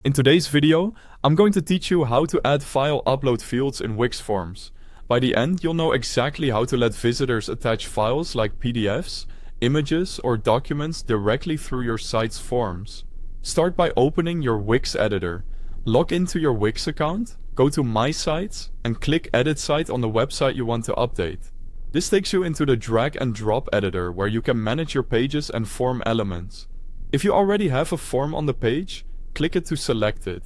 In today's video, I'm going to teach you how to add file upload fields in Wix Forms. By the end, you'll know exactly how to let visitors attach files like PDFs, images, or documents directly through your site's forms. Start by opening your Wix editor. Log into your Wix account, go to My Sites, and click Edit Site on the website you want to update. This takes you into the drag and drop editor where you can manage your pages and form elements. If you already have a form on the page, click it to select it.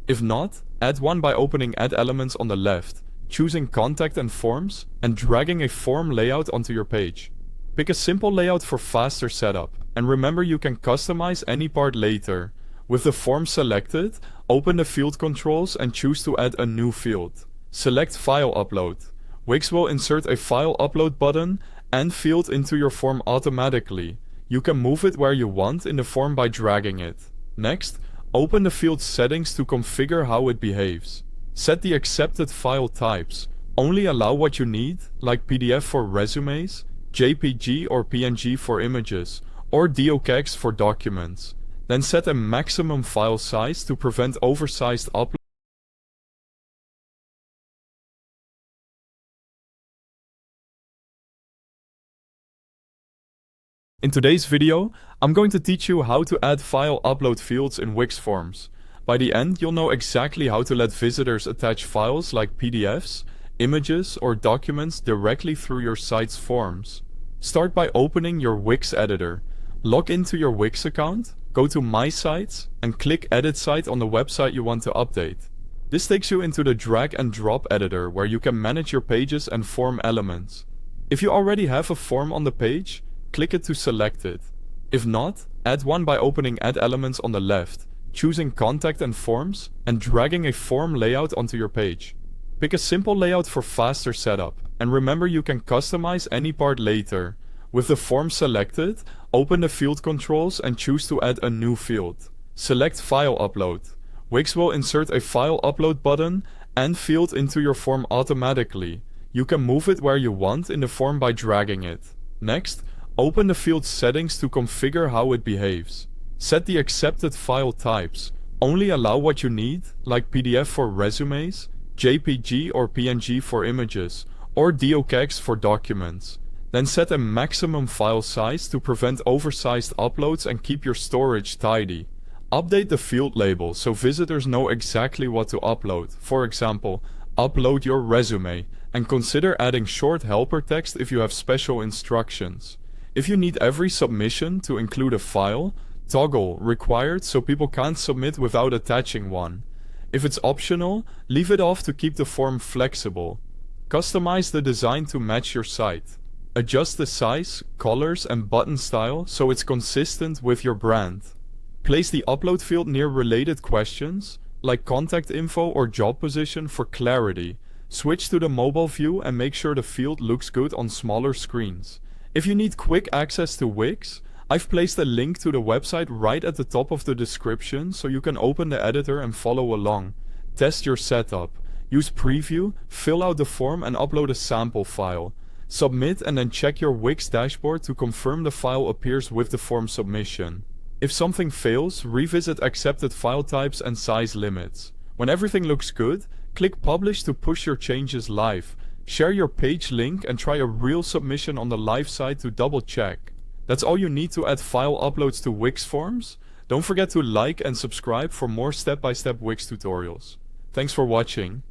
If not, add one by opening Add Elements on the left, choosing Contact and Forms, and dragging a form layout onto your page. Pick a simple layout for faster setup, and remember you can customize any part later. With the form selected, open the field controls and choose to add a new field. Select File Upload. Wix will insert a File Upload button and field into your form automatically. You can move it where you want in the form by dragging it. Next, open the field settings to configure how it behaves. Set the accepted file types. Only allow what you need, like PDF for resumes, JPG or PNG for images, or docx for documents. Then set a maximum file size to prevent oversized uploads. In today's video, I'm going to teach you how to add file upload fields in Wix Forms. By the end, you'll know exactly how to let visitors attach files like PDFs, images, or documents directly through your site's forms. Start by opening your Wix editor. Log into your Wix account, go to My Sites, and click Edit Site on the website you want to update. This takes you into the drag and drop editor where you can manage your pages and form elements. If you already have a form on the page, click it to select it. If not, add one by opening Add Elements on the left, choosing Contact and Forms, and dragging a form layout onto your page. Pick a simple layout for faster setup, and remember you can customize any part later. With the form selected, open the field controls and choose to add a new field. Select File Upload. Wix will insert a File Upload button and field into your form automatically. You can move it where you want in the form by dragging it. Next, open the field settings to configure how it behaves. Set the accepted file types. Only allow what you need, like PDF for resumes, JPG or PNG for images, or docx for documents. Then set a maximum file size to prevent oversized uploads and keep your storage tidy. Update the field label so visitors know exactly what to upload. For example, upload your resume, and consider adding short helper text if you have special instructions. If you need every submission to include a file, toggle required so people can't submit without attaching one. If it's optional, leave it off to keep the form flexible. Customize the design to match your site. Adjust the size, colors, and button style so it's consistent with your brand. Place the upload field near related questions, like contact info or job position for clarity. Switch to the mobile view and make sure the field looks good on smaller screens. If you need quick access to Wix, I've placed a link to the website right at the top of the description so you can open the editor and follow along. Test your setup. Use Preview, fill out the form and upload a sample file. Submit and then check your Wix dashboard to confirm the file appears with the form submission. If something fails, revisit accepted file types and size limits. When everything looks good, click Publish to push your changes live. Share your page link and try a real submission on the live site to double check. That's all you need to add file uploads to Wix Forms. Don't forget to like and subscribe for more step-by-step Wix tutorials. Thanks for watching.